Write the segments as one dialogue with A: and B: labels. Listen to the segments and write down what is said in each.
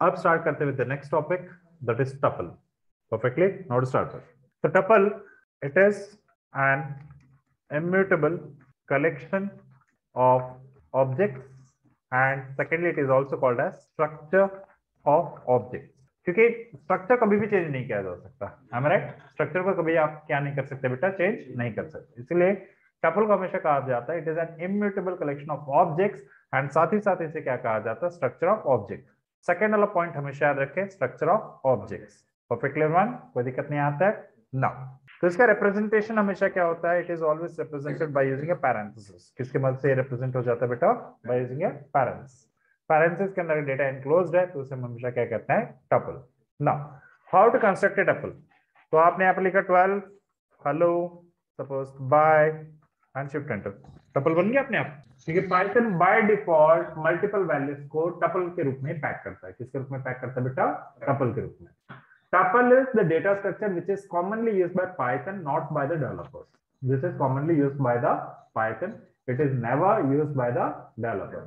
A: अब स्टार्ट करते with the next topic, that is tuple. Perfectly. Now to start with. So tuple, it is an immutable collection of objects, and secondly it is also called as structure of objects. क्योंकि structure कभी भी change नहीं किया जा सकता, am I right? Structure को कभी आप क्या नहीं कर सकते बेटा, चेंज नहीं कर सकते. इसलिए टपल को हमेशा कहा जाता है it is an immutable collection of objects, and साथ ही साथ इसे क्या कहा जाता है, स्ट्रक्चर ऑफ ऑब्जेक्ट. सेकेंड वाला पॉइंट हमेशा याद रखें, structure of objects. Perfectly one, कोई दिक्कत नहीं आता है ना. तो इसका रिप्रेजेंटेशन हमेशा क्या होता है, it is always represented by using A parenthesis. किसके मदद से रिप्रेजेंट हो जाता है बेटा, by using A parenthesis. Parenthesis के अंदर डेटा एनक्लोज्ड है तो उसे हम हमेशा क्या कहते हैं, tuple. Now how to construct a tuple. तो आपने यहाँ पर लिखा 12 hello suppose bye and shift enter, tuple बन गया अपने आप. क्योंकि Python by default multiple values को टपल के रूप में पैक करता है. किसके रूप में पैक करता है बेटा, टपल के रूप में. Tuple is the data structure which is commonly used by Python, not by the developers. This is commonly used by the Python. It is never used by the developer.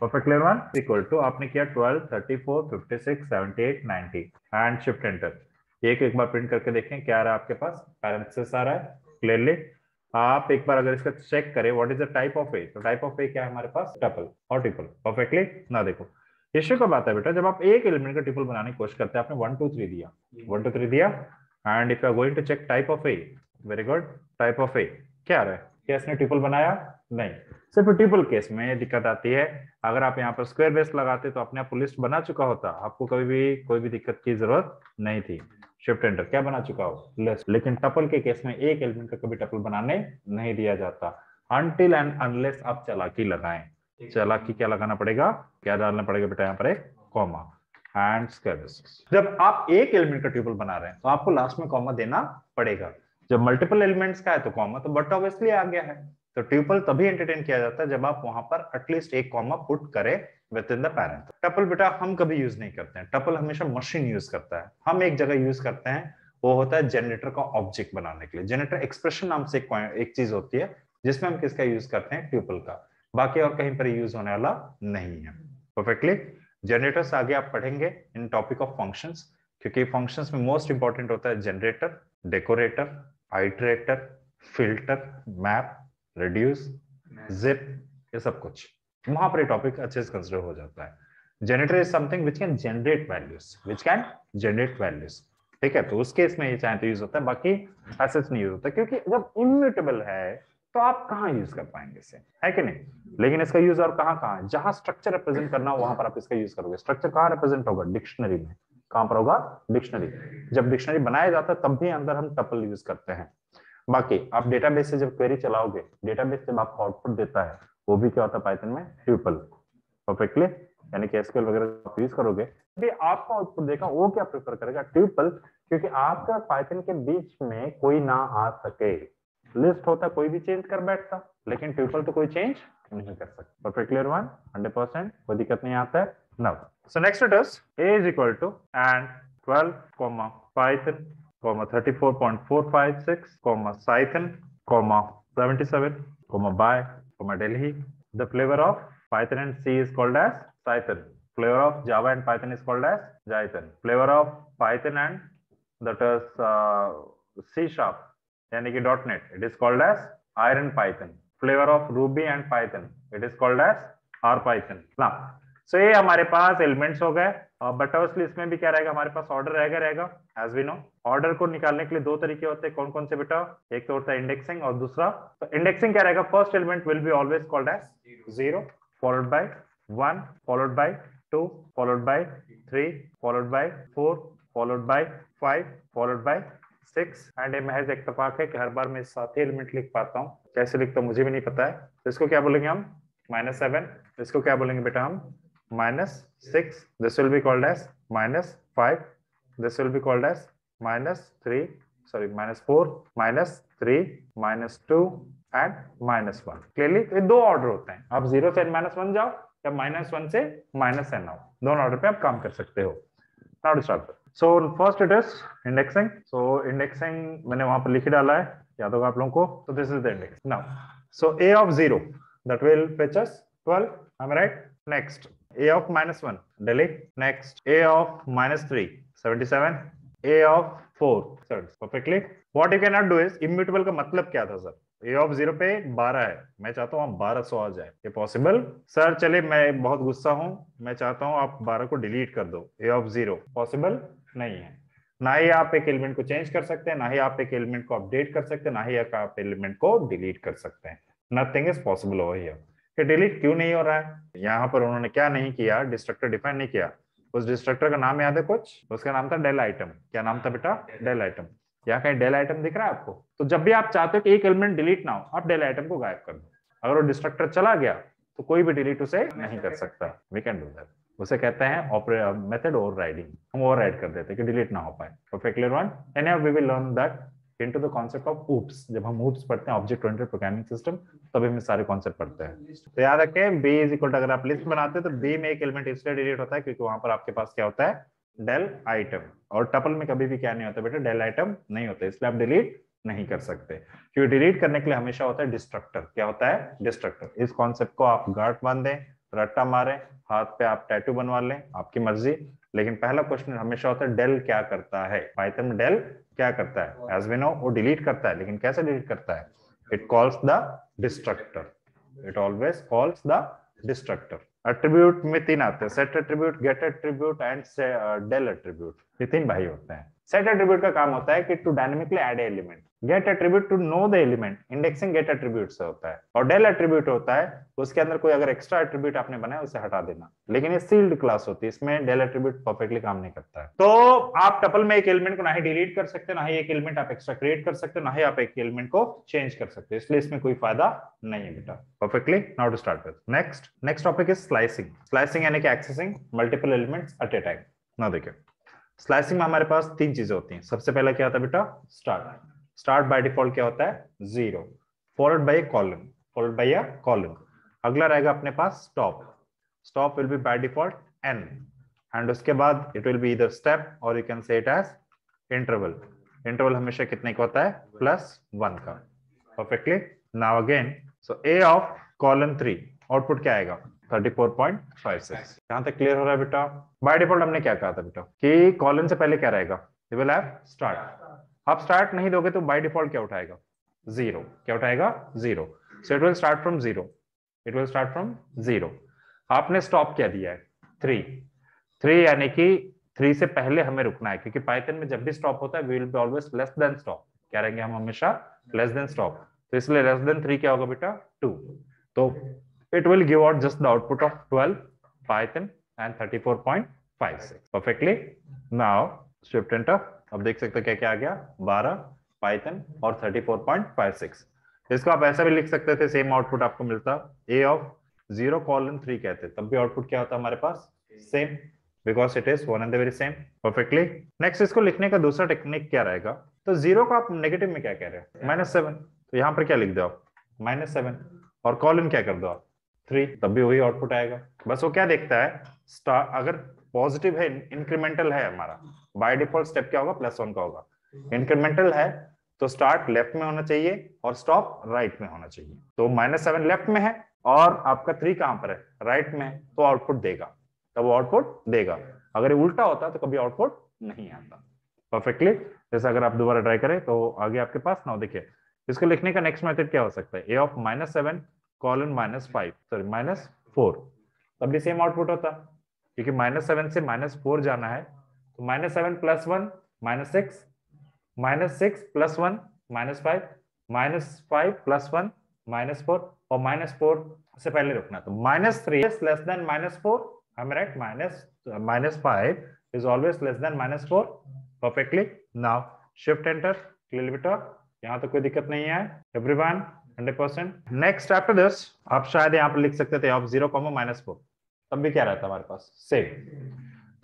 A: Perfectly one equal to आपने किया 12, 34, 56, 78, 90 and shift enter. एक बार print करके देखें क्या आ रहा है आपके पास, पैरेंथेसिस आ रहा है क्लियरली. आप एक बार अगर इसका चेक करें what is the type of A, तो टाइप ऑफ ए क्या है हमारे पास, टपल और ट्रिपल. परफेक्टली ना देखो इश्यू कब आता है बेटा, जब आप एक एलिमेंट का ट्रिपल बनाने की कोशिश करते हैं. आपने 1 2 3 दिया, 1 2 3 दिया, and if you are going to check type of A, very good, type of A क्या आ रहा है, क्या इसने ट्रिपल बनाया, नहीं. सिर्फ ट्रिपल केस में दिक्कत आती है. अगर आप यहाँ पर स्क्वायर बेस लगाते तो अपने आप लिस्ट बना चुका होता, आपको कभी भी कोई भी दिक्कत की जरूरत नहीं थी. शिफ्ट एंटर, क्या बना चुका हो, लिस्ट. लेकिन टपल के केस में एक एलिमेंट का कभी टपल बनाने नहीं दिया जाता अनटिल एंड अनलेस आप चालाकी लगाएं. चालाकी क्या लगाना पड़ेगा, क्या डालना पड़ेगा बेटा, यहाँ पर एक कॉमा एंड स्क्वायर ब्रैकेट्स. जब आप एक एलिमेंट का ट्रिपल बना रहे हैं तो आपको लास्ट में कॉमा देना पड़ेगा. जब मल्टीपल एलिमेंट्स का है तो कॉमा तो बट ऑब्वियसली आ गया है. तो ट्रिपल तभी एंटरटेन किया जाता है जब आप वहां पर एटलीस्ट एक कॉमा पुट करें with in the parent. Tuple बेटा हम कभी यूज नहीं करते हैं, टपल हमेशा मशीन यूज करता है. हम एक जगह यूज करते हैं, वो होता है जनरेटर का ऑब्जेक्ट बनाने के लिए. जनरेटर एक्सप्रेशन नाम से एक चीज होती है जिसमें हम किसका यूज करते हैं, ट्रिपल का. बाकी और कहीं पर यूज होने वाला नहीं है. परफेक्टली. जनरेटर्स आगे आप पढ़ेंगे इन टॉपिक ऑफ फंक्शंस, क्योंकि फंक्शंस में मोस्ट इंपॉर्टेंट होता है generator, decorator, iterator, filter, map, reduce, zip, ये सब कुछ वहां पर टॉपिक अच्छे से कंसिडर हो जाता है. Generator is something which can generate values, which can generate values. ठीक है, तो उस केस में ये चाहे तो यूज होता है, बाकी ऐसे नहीं यूज होता, क्योंकि जब इम्यूटेबल है तो आप कहाँ यूज कर पाएंगे इसे, है कि नहीं. लेकिन इसका यूज और कहाँ है, जहां स्ट्रक्चर रिप्रेजेंट करना हो वहां पर आप इसका यूज करोगे. स्ट्रक्चर कहाँ रिप्रेजेंट होगा, डिक्शनरी में. कहां पर होगा, डिक्शनरी. जब डिक्शनरी बनाया जाता है तब भी अंदर हम टपल यूज करते हैं. बाकी आप डेटाबेस से जब क्वेरी चलाओगे, डेटाबेस जब आपको आउटपुट देता है वो भी क्या होता है पाइथन में, ट्यूपल. परफेक्टली. यानी कि एसक्यूएल वगैरह आप यूज करोगे भी आपको आउटपुट देगा, वो क्या प्रेफर करेगा, ट्यूपल. क्योंकि आपका पाइथन के बीच में कोई ना आ सके. लिस्ट होता कोई भी चेंज कर बैठता, लेकिन ट्यूपल तो कोई चेंज नहीं कर सकता. परफेक्टली वन 100%, कोई दिक्कत नहीं आता है. Now so next it is a is equal to and 12 comma python comma 34.456 comma Python comma 77 comma by comma Delhi. The flavor of Python and C is called as Python. Flavor of Java and Python is called as Jython. Flavor of Python and that is C sharp यानी कि .NET, it is called as Iron Python. Flavor of Ruby and Python, it is called as R Python. Now, so ये हमारे पास elements हो गए. But obviously इसमें भी क्या रहेगा, हमारे पास ऑर्डर रहेगा. एज वी नो ऑर्डर को निकालने के लिए दो तरीके होते हैं. कौन कौन से बेटा, एक तो होता है इंडेक्सिंग और दूसरा, तो इंडेक्सिंग क्या रहेगा, first element will be always called as 0 followed by 1 followed by 2 followed by 3 followed by 4 followed by 5 followed by 6. And ये महज इत्तेफाक है कि हर बार मैं साथ ही एलिमेंट लिख पाता हूँ. कैसे लिखता हूँ मुझे भी नहीं पता है. तो इसको क्या बोलेंगे हम, -7. इसको क्या बोलेंगे बेटा हम, -6. This will be called as -5. This will be called as -3. Sorry, -4, -3, -2 and -1. Clearly ये दो ऑर्डर होते हैं. आप 0 से -1 जाओ या -1 से -n आओ, दोनों ऑर्डर पे आप काम कर सकते हो. Now to start. So first it is indexing. So indexing मैंने वहां पर लिख डाला है, याद होगा आप लोगों को. So this is the index. Now, so a of 0 that will fetch us 12. Am I right? Next, A of -1 delete. Next A of -3 77, A of 4 perfectly. What you cannot do is immutable का मतलब क्या था sir? A of 0 पे 12 है, मैं चाहता हूँ आप 1200 आ जाए, ये पॉसिबल? सर चले मैं बहुत गुस्सा हूँ, मैं चाहता हूँ आप 12 को डिलीट कर दो, A of 0 पॉसिबल नहीं है। ना ही आप एक एलिमेंट को चेंज कर सकते हैं, ना ही आप एक एलिमेंट को अपडेट कर सकते हैं, ना ही आप एलिमेंट को डिलीट कर सकते हैं। Nothing is possible over here. कि डिलीट क्यों नहीं हो रहा है? यहाँ पर उन्होंने क्या नहीं किया, डिस्ट्रक्टर डिफाइन नहीं किया। उस डिस्ट्रक्टर का नाम याद है कुछ? उसका नाम था डेल आइटम। क्या नाम था बेटा? Del item. यहाँ कहीं डेल आइटम दिख रहा है आपको? तो जब भी आप चाहते हो कि एक एलिमेंट डिलीट ना हो, आप डेल आइटम को गायब कर दो। अगर वो डिस्ट्रक्टर चला गया तो कोई भी डिलीट उसे नहीं कर सकता। We can do that. उसे कहते हैं मेथड ओवरराइडिंग। हम ओवरराइड कर देते हैं कि डिलीट ना हो पाए। Perfectly one. And we will learn that into the concept of oops। जब हम oops पढ़ते हैं, ऑब्जेक्ट ओरिएंटेड प्रोग्रामिंग सिस्टम, तभी हम सारे कांसेप्ट पढ़ते हैं। तो याद रखें b इज इक्वल टू, अगर आप लिस्ट बनाते हैं तो b में एक एलिमेंट इसलिए डिलीट होता है क्योंकि वहां पर आपके पास क्या होता है? Del item. और टपल में कभी भी क्या नहीं होता बेटा? डेल आइटम नहीं होता, इसलिए आप डिलीट नहीं कर सकते। क्योंकि डिलीट करने के लिए हमेशा होता है डिस्ट्रक्टर। क्या होता है? डिस्ट्रक्टर। इस कॉन्सेप्ट को आप गांठ बांध दें, रट्टा मारें, हाथ पे आप टैटू बनवा लें, आपकी मर्जी। लेकिन पहला क्वेश्चन हमेशा होता है डेल क्या करता है? पाइथन में डेल क्या करता है? एज वी नो वो डिलीट करता है, लेकिन कैसे डिलीट करता है? It calls the destructor. It always calls the destructor. Attribute में 3 आते हैं, set attribute, get attribute and del attribute. ये 3 भाई होते हैं। सेट एट्रीब्यूट का काम होता है कि to dynamically add element. Get attribute to know the element, indexing get attribute से होता है। और डेल एट्रीब्यूट होता है उसके अंदर कोई अगर एक्स्ट्रा एट्रीब्यूट आपने बनाया उसे हटा देना। लेकिन ये सील्ड क्लास होती है, इसमें डेल एट्रीब्यूट परफेक्टली काम नहीं करता है। तो आप टपल में एक एलिमेंट को ना ही डिलीट कर सकते, ना ही एक एलिमेंट आप एक्स्ट्रा क्रिएट कर सकते, ना ही आप एक एलिमेंट को चेंज कर सकते, इसलिए इसमें कोई फायदा नहीं है बेटा। Perfectly. Now to start with next topic is slicing. Slicing यानी कि accessing multiple elements at a time. ना देखिए, स्लाइसिंग में हमारे पास 3 चीजें होती हैं। सबसे पहला क्या होता है बेटा? स्टार्ट। स्टार्ट बाय डिफॉल्ट क्या होता है? 0, फॉलोड बाय अ कॉलन। अगला रहेगा अपने पास stop. Stop will be by default n, and उसके बाद it will be either step or you can say it as interval. Interval हमेशा कितने का होता है? +1 का। Perfectly. Now again, so a of colon 3, output क्या आएगा? 34.56। यहां तक क्लियर हो रहा है बेटा? बाय डिफॉल्ट हमने क्या कहा था बेटा कि कॉलन से पहले क्या रहेगा? You will have start. आप स्टार्ट नहीं दोगे तो बाय डिफॉल्ट क्या उठाएगा? 0। क्या उठाएगा? 0। So it will start from 0। It will start from 0। आपने स्टॉप क्या दिया है? 3 यानी कि 3 से पहले हमें रुकना है, क्योंकि पाइथन में जब भी स्टॉप होता है we will be always less than stop. क्या रहेंगे हम? हमेशा लेस देन स्टॉप। तो इसलिए लेस देन 3 क्या होगा बेटा? 2। तो it will give out just the output of 12 Python and 34.56 perfectly. Now shift enter। अब देख सकते हो क्या क्या आ गया? 12 Python और 34.56। इसको आप ऐसा भी लिख सकते थे, सेम आउटपुट आपको मिलता a of 0:3 कहते, तब भी आउटपुट क्या होता हमारे पास? Same, because it is one and the very same. Perfectly. Next, इसको लिखने का दूसरा टेक्निक क्या रहेगा? तो 0 को आप नेगेटिव में क्या कह रहे हैं? -7। तो यहां पर क्या लिख दो आप? -7, और कॉलन क्या कर दो आप? 3, तब भी वही आउटपुट आएगा। बस वो क्या देखता है? स्टार अगर पॉजिटिव है, इंक्रीमेंटल है हमारा, बाय डिफॉल्ट स्टेप क्या होगा? +1 का होगा। इंक्रीमेंटल है तो स्टार्ट लेफ्ट में होना चाहिए और स्टॉप राइट में होना चाहिए। तो -7 लेफ्ट में है और आपका 3 कहां पर है? राइट में है, तो आउटपुट देगा, तब वो आउटपुट देगा। अगर ये उल्टा होता तो कभी आउटपुट नहीं आता। परफेक्टली। जैसे अगर आप दोबारा ट्राई करें तो आगे आपके पास ना, देखिए इसको लिखने का नेक्स्ट मेथड क्या हो सकता है? a of -7 कॉलन -5 सॉरी -4, तब भी सेम आउटपुट होता, क्योंकि -7 से -4 जाना है। तो -7 + 1 -6, -6 + 1 -5, -5 + 1 -4, और -4 से पहले रुकना। तो -3 is less than -4, am I right? -5 is always less than -4। perfectly। now shift enter। clearly बेटा? यहां तो कोई दिक्कत नहीं है एवरीवन? 100%। नेक्स्ट आफ्टर दिस आप शायद यहां पर लिख सकते थे आप 0, -4, तब भी क्या रहता हमारे पास? सेम।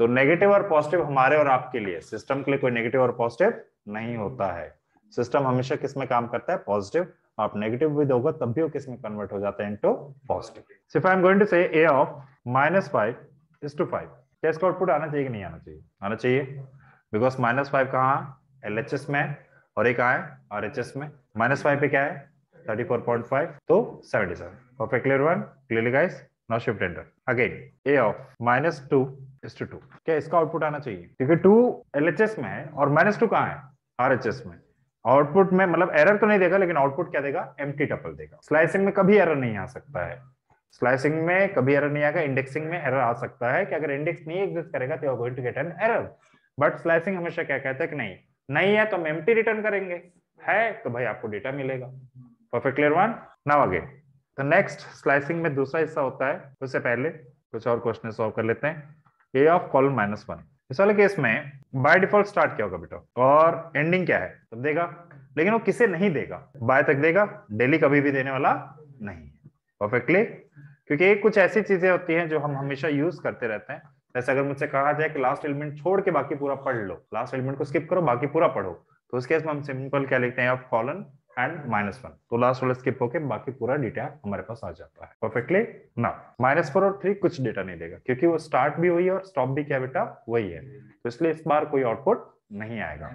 A: तो नेगेटिव और पॉजिटिव हमारे और आपके लिए, सिस्टम के लिए कोई नेगेटिव और पॉजिटिव नहीं होता है। सिस्टम हमेशा किस में काम करता है? पॉजिटिव। आप नेगेटिव भी दोगे तब भी वो किस में कन्वर्ट हो जाता है? Into positive. So if I am going to say a of -5 is to 5, क्या इसका आउटपुट आना चाहिए कि नहीं आना चाहिए? आना चाहिए, बिकॉज -5 कहाँ? LHS में, और एक कहाँ है? RHS में। -5 पे क्या है? 34.5, तो 77। Perfectly everyone? Clearly guys? Now shift enter again, a of -2:2, क्या इसका आउटपुट आना चाहिए? क्योंकि 2 LHS में है और -2 कहाँ है? RHS में। आउटपुट में मतलब एरर तो नहीं देगा, लेकिन आउटपुट क्या देगा? एम्प्टी टपल देगा। स्लाइसिंग में कभी एरर नहीं आ सकता है, स्लाइसिंग में कभी एरर नहीं आएगा। इंडेक्सिंग में एरर आ सकता है कि अगर इंडेक्स नहीं एग्जिस्ट करेगा तो you are going to get an error, but slicing हमेशा क्या कहता है कि नहीं है तो हम एम्प्टी रिटर्न करेंगे, है तो भाई आपको डेटा मिलेगा। Perfect clear one. Now again तो नेक्स्ट स्लाइसिंग में दूसरा हिस्सा होता है, उससे पहले कुछ और क्वेश्चन सॉल्व कर लेते हैं। ए ऑफ कॉलम -1, इस वाले केस में बाय डिफॉल्ट स्टार्ट क्या होगा बेटा, और एंडिंग क्या है तब देगा, लेकिन वो किसे नहीं देगा? बाय तक देगा, डेली कभी भी देने वाला नहीं। परफेक्टली, क्योंकि कुछ ऐसी चीजें होती हैं जो हम हमेशा यूज करते रहते हैं। जैसे अगर मुझसे कहा जाए कि लास्ट एलिमेंट छोड़ के बाकी पूरा पढ़ लो, लास्ट एलिमेंट को स्किप करो बाकी पूरा पढ़ो, तो उस केस में हम सिंपल क्या लिखते हैं? ऑफ कॉलन एंड -1, तो लास्ट वाला स्किप होके बाकी पूरा डेटा हमारे पास आ जाता है। परफेक्टली ना, -4 और 3 कुछ डेटा नहीं देगा, क्योंकि वो स्टार्ट भी वही है और स्टॉप भी क्या बेटा वही है, तो इसलिए इस बार कोई आउटपुट नहीं आएगा।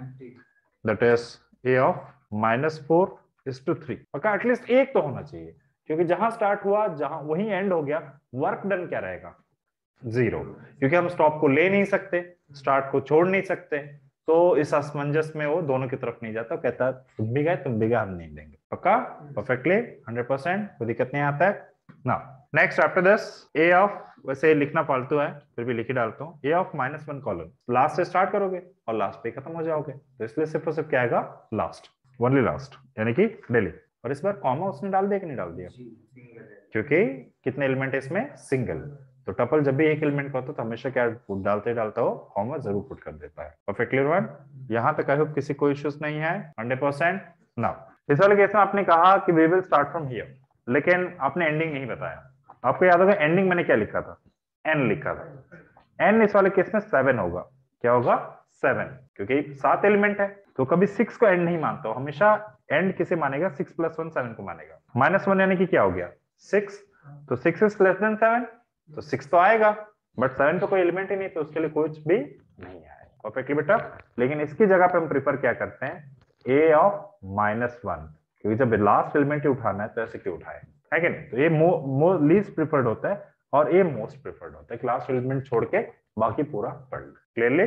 A: That is a of -4:3। पक्का एटलीस्ट एक तो होना चाहिए, क्योंकि जहां स्टार्ट हुआ जहां वही एंड हो गया, वर्क डन क्या रहेगा? 0, क्योंकि हम स्टॉप को ले नहीं सकते, स्टार्ट को छोड़ नहीं सकते, तो इस असमंजस में वो दोनों की तरफ नहीं जाता, कहता है तुम भी गए तुम भी गए, हम नहीं देंगे। पक्का परफेक्टली 100%, कोई दिक्कत नहीं आता है ना। Next after this A of, वैसे लिखना फालतू है फिर भी लिख ही डालता हूँ, ए ऑफ -1 कॉलन, लास्ट से स्टार्ट करोगे और लास्ट पे खत्म हो जाओगे, तो इसलिए सिर्फ और सिर्फ क्या आएगा? लास्ट, ओनली लास्ट, यानी कि डेली। और इस बार कॉमा उसने डाल दिया कि नहीं डाल दिया? क्योंकि कितने एलिमेंट है इसमें? सिंगल, तो टपल जब भी एक एलिमेंट का होता है तो हमेशा क्या डालता हो? कॉमा जरूर पुट कर देता है। Perfect clear one. यहां तक आई होप किसी को इश्यूज नहीं है 100%। नाउ इस वाले केस में आपने कहा कि we will start from here, लेकिन आपने एंडिंग नहीं बताया। आपको याद होगा एंडिंग मैंने क्या लिखा था? n लिखा था। n इस वाले केस में 7 होगा। क्या होगा? 7, क्योंकि 7 एलिमेंट है, तो कभी 6 को एंड नहीं मानता हूं, हमेशा एंड किसे मानेगा? 6 + 1 7 को मानेगा। -1 यानी कि क्या हो गया? 6, तो 6 इज लेस देन 7, तो 6 तो आएगा, बट 7 तो कोई एलिमेंट ही नहीं, तो उसके लिए कुछ भी नहीं आएगा। परफेक्टली बेटा, लेकिन इसकी जगह पे हम प्रीफर क्या करते हैं? ए ऑफ -1, क्योंकि जब लास्ट एलिमेंट ही उठाना है तो ऐसे क्यों उठाए, है कि नहीं? तो ये लीस्ट प्रीफर्ड होता है और ये मोस्ट प्रीफर्ड होता है कि लास्ट एलिमेंट छोड़ के बाकी पूरा पढ़ लो। क्लियरली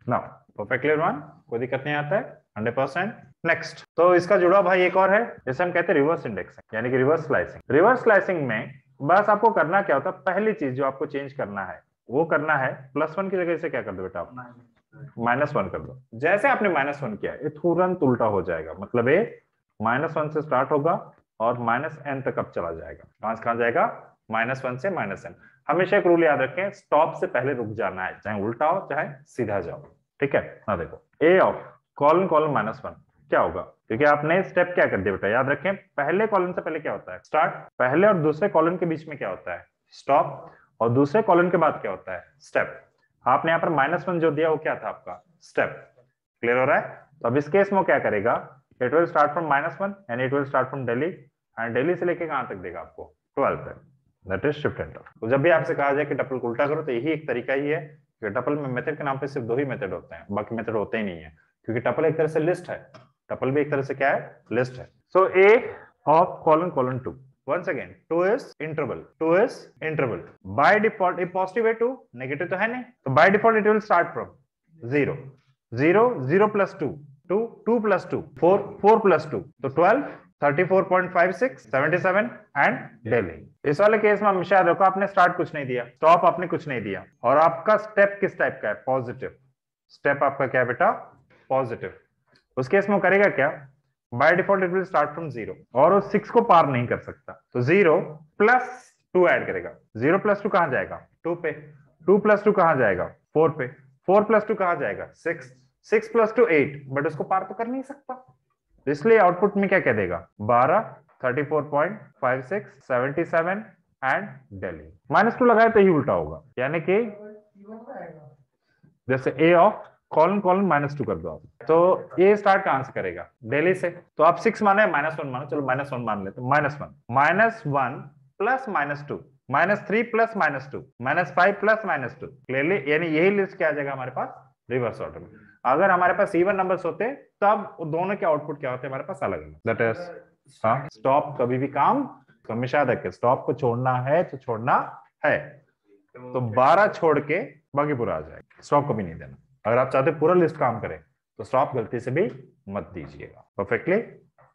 A: नाउ, परफेक्टली वन, कोई दिक्कत नहीं आता है 100%। नेक्स्ट, तो इसका जुड़ा भाई एक और है, जैसे हम कहते हैं रिवर्स इंडेक्सिंग, यानी कि रिवर्स स्लाइसिंग। रिवर्स स्लाइसिंग में बस आपको करना क्या होता है? पहली चीज जो आपको चेंज करना है वो करना है +1 की जगह से क्या कर दो बेटा? आप -1 कर दो। जैसे आपने -1 किया ये तुरंत उल्टा हो जाएगा, मतलब ये -1 से स्टार्ट होगा और -n तक अब चला जाएगा। कहां जाएगा? -1 से -n। हमेशा एक रूल याद रखें, स्टॉप से पहले रुक जाना है, चाहे उल्टा हो चाहे सीधा जाओ। ठीक है ना, देखो ए ऑफ कॉलन -1 क्या होगा? क्योंकि आपने स्टेप क्या कर दिया बेटा, याद रखें पहले कॉलन से पहले क्या होता है? स्टार्ट। पहले और दूसरे कॉलन के बीच में क्या होता है? स्टॉप। और दूसरे कॉलन के बाद क्या होता है? स्टेप। आपने यहाँ पर -1 जो दिया वो क्या था आपका? स्टेप। क्लियर हो रहा है? तो अब इस केस में क्या करेगा? It will start from -1 and it will start from Delhi, and Delhi से लेके कहां तक देगा आपको? 12 तक। That is shift enter. तो जब भी आपसे कहा जाए कि टपल को उल्टा करो तो यही एक तरीका ही है, कि टपल में मेथड के नाम पे सिर्फ 2 ही मेथड होते हैं, बाकी मेथड होते ही नहीं है, क्योंकि टपल एक तरह से लिस्ट है। टपल भी एक तरह से क्या है? लिस्ट है। सो ए of colon 2, once again 2 is interval by default। if positive है 2, नेगेटिव तो है नहीं, तो by default it will start from 0 0 0 plus 2 2 2 plus 2 4 4 plus 2, तो 12 34.56 77 एंड डेली। इस वाले केस में हमेशा देखो आपने स्टार्ट कुछ नहीं दिया, स्टॉप आपने कुछ नहीं दिया, और आपका स्टेप किस टाइप का है? पॉजिटिव। स्टेप आपका क्या है बेटा? पॉजिटिव। उस केस में करेगा क्या? By default it will start from 0 और वो 6 को पार नहीं कर सकता, तो 0 + 2 ऐड करेगा। 0 + 2 कहां जाएगा? 2 पे। 2 + 2 कहां जाएगा? 4 पे। 4 + 2 कहां जाएगा? 6। 6 + 2 8, बट उसको पार तो कर नहीं सकता, इसलिए आउटपुट में क्या कह देगा? 12 34.56 77 एंड दिल्ली। -2 लगाए तो ही उल्टा होगा, यानी कि जैसे ए ऑफ कॉलन -2 कर दो आप, तो ये स्टार्ट कहां से करेगा? दिल्ली से। तो आप 6 माने -1 मानो, चलो -1 मान लेते, -1 -1 प्लस -2 -3 प्लस -2 -5 प्लस -2। क्लियरली, यानी यही लिस्ट क्या आ जाएगा हमारे पास? रिवर्स ऑर्डर में। अगर हमारे पास इवन नंबर्स होते तब दोनों के आउटपुट क्या होते हमारे पास? अलग अलग। दैट इज स्टॉप कभी भी काम हमेशा याद रखे, स्टॉप को छोड़ना है तो छोड़ना है तो 12 छोड़ के बाकी पूरा आ जाएगा। स्टॉप कभी नहीं देना। अगर आप चाहते पूरा लिस्ट काम करे तो स्टॉप गलती से भी मत दीजिएगा। परफेक्टली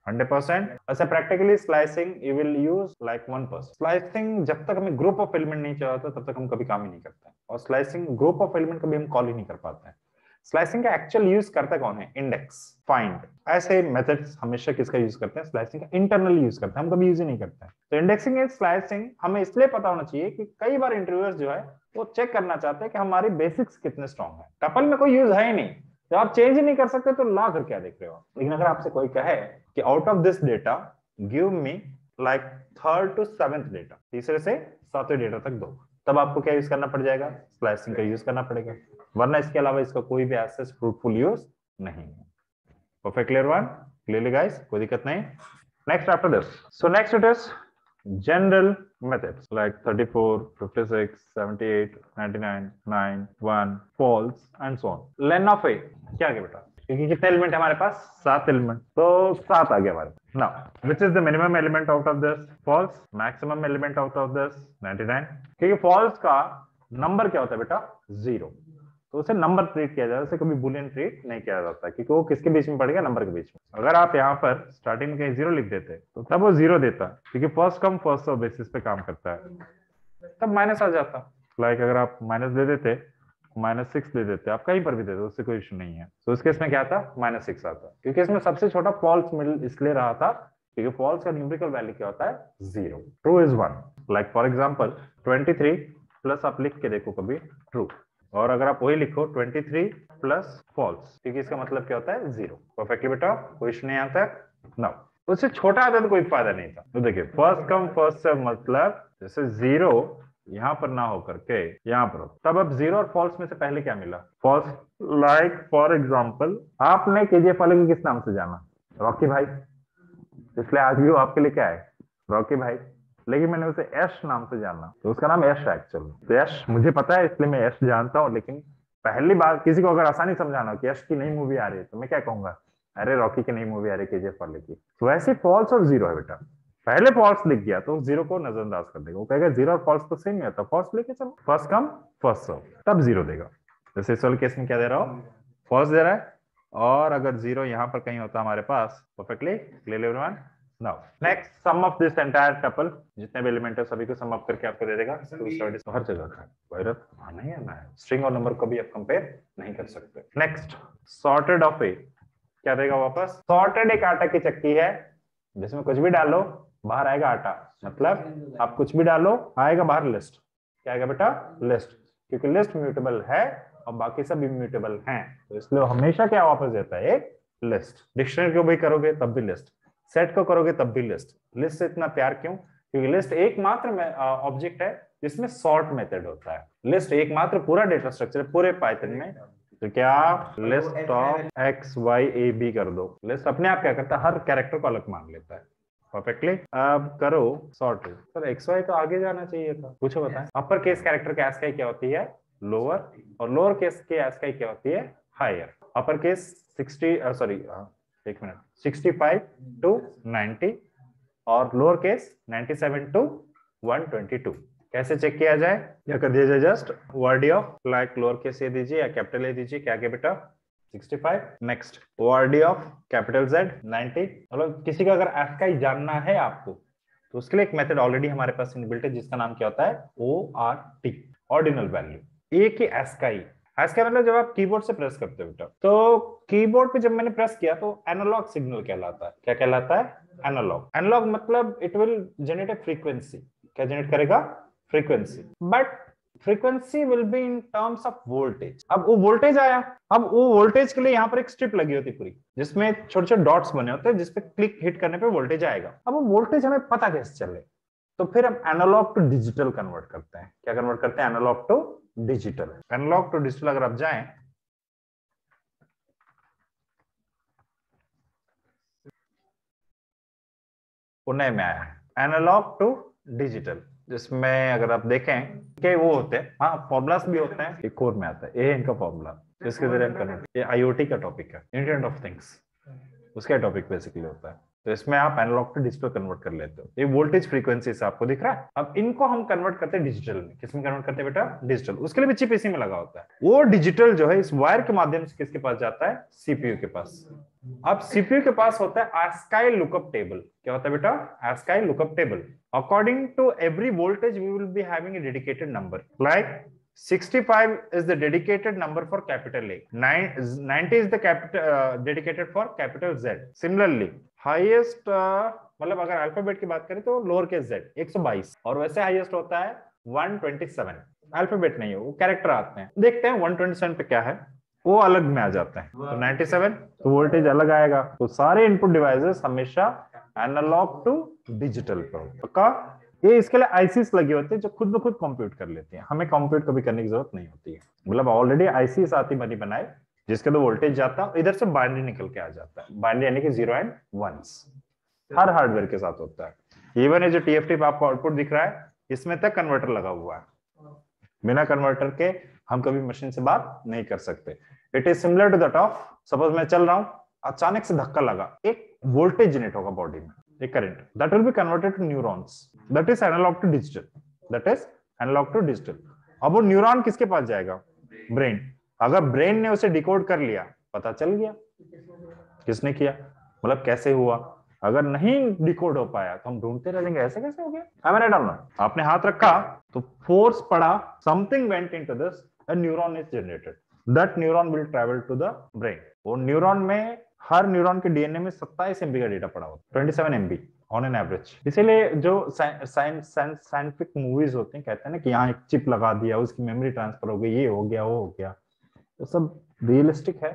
A: 100%। अच्छा, practically slicing you will use like 1%। Slicing जब तक हमें ग्रुप ऑफ एलिमेंट नहीं चाहिए होता तब तक हम कभी काम ही नहीं करते हैं, और स्लाइसिंग ग्रुप ऑफ एलिमेंट कभी हम कॉल ही नहीं कर पाते हैं। स्लाइसिंग का एक्चुअल यूज करता कौन है? इंडेक्स, फाइंड, ऐसे मेथड्स हमेशा किसका यूज करते हैं? स्लाइसिंग का इंटरनल यूज करते हैं, हम कभी यूज ही नहीं करते हैं। तो इंडेक्सिंग एंड स्लाइसिंग हमें इसलिए पता होना चाहिए कि कई बार इंटरव्यूअर्स जो है वो चेक करना चाहते हैं कि हमारी बेसिक्स कितने स्ट्रॉन्ग है। टपल में कोई यूज है ही नहीं, जब आप चेंज ही नहीं कर सकते तो ला कर क्या देख रहे हो। लेकिन अगर आपसे कोई कहे कि out of this data give me like 3rd to 7th data, तीसरे से 7वें डेटा तक दो, तब आपको क्या यूज करना पड़ जाएगा? स्लाइसिंग का यूज करना पड़ेगा, वरना इसके अलावा इसका कोई भी एसेस फ्रूटफुल यूज नहीं है। Perfect clear one? Clearly guys, कोई दिक्कत नहीं? Next after this, so next it is general methods like 34, 56, 78, 99, 9, 1, false and so on. len of a क्या आ गया बेटा? क्योंकि कितने एलिमेंट है हमारे पास? 7 एलिमेंट, तो 7 आ गया हमारे पास। Now which is the minimum element out of this? False. Maximum element out of this? 99। क्योंकि फॉल्स का नंबर क्या होता है बेटा? 0, तो उसे नंबर ट्रीट किया जाता है, उसे कभी बुलियन ट्रीट नहीं किया जाता, क्योंकि वो किसके बीच में पड़ेगा? नंबर के बीच में। अगर आप यहाँ पर स्टार्टिंग में कहीं 0 लिख देते तो तब वो 0 देता, क्योंकि first come first serve basis पे काम करता है, तब माइनस आ जाता। लाइक अगर आप माइनस दे देते, -6 दे देते, आप कहीं पर भी दे दो, उससे कोई इशू नहीं है। तो इस केस में क्या था? -6 आता, क्योंकि इसमें सबसे छोटा फॉल्स मिडिल इसलिए रहा था क्योंकि फॉल्स का न्यूमेरिकल वैल्यू क्या होता है? 0। True is 1। Like for example 23 plus आप लिख के देखो कभी ट्रू, और अगर आप वही लिखो 23 प्लस फॉल्स, क्योंकि इसका मतलब क्या होता है? 0। परफेक्टली बेटा, कोई इशू नहीं आता? नाउ उससे छोटा आता तो कोई फायदा नहीं था। तो देखिए फर्स्ट कम फर्स्ट सर्व, मतलब जैसे 0 यहाँ पर ना होकर के यहाँ पर हो, तब अब 0 और फॉल्स में से पहले क्या मिला? फॉल्स। लाइक फॉर एग्जाम्पल आपने केजीएफ वाले को किस नाम से जाना? रॉकी भाई, इसलिए आज भी वो आपके लिए क्या है? रॉकी भाई। लेकिन मैंने उसे यश नाम से जाना, तो उसका नाम यश है एक्चुअल। तो यश मुझे पता है, इसलिए मैं यश जानता हूँ। लेकिन पहली बार किसी को अगर आसानी समझाना हो कि यश की नई मूवी आ रही है, तो मैं क्या कहूंगा? अरे रॉकी की नई मूवी आ रही है केजीएफ वाले की। तो वैसे फॉल्स और 0 है बेटा, पहले फॉल्स लिख गया तो 0 को नजरअंदाज कर देगा, वो कहेगा 0 और फॉल्स तो सेम ही होता, फॉल्स लेके चलो, फर्स्ट कम फर्स्ट सर्व, तब 0 देगा। जैसे इस वाले केस में क्या दे रहा हो? फॉल्स दे रहा है, और अगर 0 यहाँ पर कहीं होता हमारे पास, perfectly clear everyone? Now, next sum of this entire tuple, जितने भी एलिमेंट है सभी को सम अप करके आपको दे देगा 270। हर जगह का वायरस आना ही आना है, स्ट्रिंग और नंबर को भी आप कंपेयर नहीं कर सकते। नेक्स्ट सॉर्टेड ऑफ ए क्या देगा वापस? सॉर्टेड एक आटा की चक्की है जिसमें कुछ भी डालो बाहर आएगा आटा, मतलब आप कुछ भी डालो आएगा बाहर लिस्ट। क्या आएगा बेटा? लिस्ट, क्योंकि लिस्ट म्यूटेबल है और बाकी सब इम्यूटेबल हैं, तो इसलिए हमेशा क्या वापस देता है? एक लिस्ट। डिक्शनरी को भी करोगे तब भी लिस्ट, सेट को करोगे तब भी लिस्ट। लिस्ट से इतना प्यार क्यों? क्योंकि लिस्ट एकमात्र ऑब्जेक्ट है जिसमें सॉर्ट मेथड होता है। लिस्ट एकमात्र पूरा डेटा स्ट्रक्चर पूरे पाइथन में। तो क्या list of x y a b कर दो, लिस्ट अपने आप क्या करता है? हर कैरेक्टर को अलग मान लेता है। परफेक्टली। अब करो सॉर्ट। सर एक्स वाई तो आगे जाना चाहिए था, पूछो बताएं। अपर केस कैरेक्टर के ASCII क्या होती है? लोअर, और लोअर केस के ASCII क्या होती है? हायर। अपर केस 65 to 90 और लोअर केस 97 to 122। कैसे चेक किया जाए? क्या कर दिया जाए? Just word of like lower case A दीजिए या कैपिटल ए दीजिए। क्या बेटा? 65। Next word of capital Z 90। मतलब किसी का अगर ASCII जानना है आपको तो उसके लिए एक मेथड ऑलरेडी हमारे पास इनबिल्ट है जिसका नाम क्या होता है? ORT, ordinal value. ए की ASCII मतलब जब आप कीबोर्ड से प्रेस करते हो बेटा, तो कीबोर्ड पे जब मैंने प्रेस किया तो एनालॉग सिग्नल कहलाता है। क्या कहलाता है? एनालॉग। एनालॉग मतलब it will generate a frequency. क्या जनरेट करेगा? Frequency. But frequency will be in terms of voltage. अब वो वोल्टेज आया, अब वो वोल्टेज के लिए यहाँ पर एक स्ट्रिप लगी होती पूरी, जिसमें छोटे छोटे डॉट्स बने होते हैं, जिसपे क्लिक हिट करने पे वोल्टेज आएगा। अब वो वोल्टेज हमें पता कैसे चले? तो फिर हम एनालॉग टू डिजिटल कन्वर्ट करते हैं। क्या कन्वर्ट करते हैं? Analogue to digital. Analogue to digital अगर आप जाएं, पुणे में आया है एनालॉग टू डिजिटल, जिसमें अगर आप देखें कि वो होते हैं, हाँ फॉर्मुलास भी होते हैं, एक कोर में आता है, ये इनका फॉर्मूला, इसके जरिए हम कन्वर्ट। ये IoT का टॉपिक है, इंटरनेट ऑफ थिंग्स, उसका टॉपिक बेसिकली होता है। तो इसमें आप एनालॉग टू डिजिटल कन्वर्ट कर लेते हो। ये वोल्टेज फ्रीक्वेंसी से आपको दिख रहा है। अब इनको हम कन्वर्ट करते हैं डिजिटल में। किसमें कन्वर्ट करते हैं बेटा? डिजिटल। उसके लिए भी चिप इसी में लगा होता है। वो डिजिटल जो है इस वायर के माध्यम से किसके पास जाता है? सीपीयू के पास। अब सीपीयू के पास होता है ASCII लुकअप टेबल। क्या होता है बेटा? ASCII lookup table. According to every voltage we will be having a dedicated number, like 65 is the dedicated number for capital A. 90 is the dedicated for capital Z. Similarly, highest मतलब अगर alphabet की बात करें तो lower case z 122, और वैसे highest होता है 127। अल्फाबेट नहीं है, वो कैरेक्टर आते हैं। देखते हैं 127 पे क्या है, वो अलग में आ जाता है। तो 97 तो वोल्टेज अलग आएगा। तो सारे इनपुट डिवाइसेस हमेशा एनालॉग टू डिजिटल पे होगा। ये इसके लिए आईसीस लगे होते हैं जो खुद ब खुद कंप्यूट कर लेते हैं। हमें कंप्यूट कभी करने की जरूरत नहीं होती है। मतलब ऑलरेडी आईसीस आती बनी बनाए जिसके तो वोल्टेज जाता है, इधर से बाइनरी निकल के आ जाता है। बाइनरी यानी कि 0 एंड 1s हर हार्डवेयर के साथ होता है। इवन ये जो टीएफटी पे आपको आउटपुट दिख रहा है, इसमें तक कन्वर्टर लगा हुआ है। बिना कन्वर्टर के हम कभी मशीन से बात नहीं कर सकते। It is similar to that of, suppose मैं चल रहा हूं, अचानक से धक्का लगा, एक वोल्टेज जनरेट होगा बॉडी में, एक current, that will be converted to neurons. That is analogue to digital. That is analogue to digital. अब वो न्यूरॉन किसके पास जाएगा? ब्रेन। अगर ब्रेन ने उसे डिकोड कर लिया, पता चल गया किसने किया, मतलब कैसे हुआ। अगर नहीं डिकोड हो पाया तो हम ढूंढते रहेंगे ऐसे कैसे हो गया। आई एम राइट और नॉट? आपने हाथ रखा तो फोर्स पड़ा, something went into this, a neuron is generated. That neuron will travel to the brain. वो न्यूरॉन में, हर न्यूरॉन के डीएनए में 27 एमबी का डेटा पड़ा होता है, 27 एमबी ऑन एन एवरेज। इसीलिए जो साइंटिफिक मूवीज होते हैं, कहते हैं ना कि यहाँ एक चिप लगा दिया, उसकी मेमोरी ट्रांसफर हो गई, ये हो गया, वो हो गया, तो सब रियलिस्टिक है।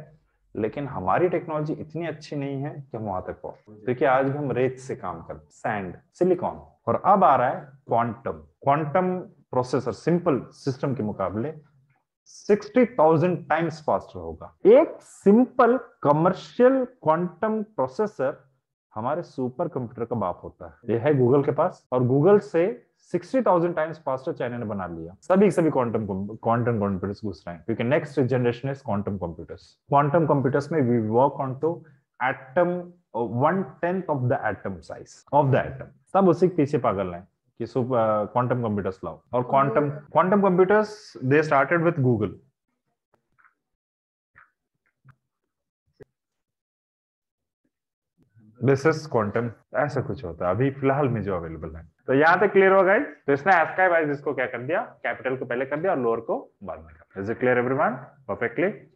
A: लेकिन हमारी टेक्नोलॉजी इतनी अच्छी नहीं है कि हम वहां तक पहुंचे। देखिए आज भी हम रेत से काम करते हैं, सैंड, सिलिकॉन, और अब आ रहा है quantum. Quantum processor simple system के मुकाबले 60,000 टाइम्स फास्टर होगा। एक सिंपल कमर्शियल क्वांटम प्रोसेसर हमारे सुपर कंप्यूटर का बाप होता है। ये है गूगल के पास, और गूगल से 60,000 टाइम्स फास्टर चाइना ने बना लिया। सभी क्वांटम कंप्यूटर्स घुस रहे हैं, क्योंकि next generation is quantum computers. Quantum computers में we work on to atom, 1/10 of the atom size of the atom. सब उसी के पीछे पागल हैं कि क्वांटम कंप्यूटर्स लाओ। और quantum computers they started with Google. This is quantum, ऐसा कुछ होता है अभी फिलहाल में जो अवेलेबल है। तो यहाँ तक क्लियर हो गाइस? तो इसने ASCII वाइज इसको क्या कर दिया, कैपिटल को पहले कर दिया और लोअर को बाद में कर दिया। Is it clear everyone? Perfectly.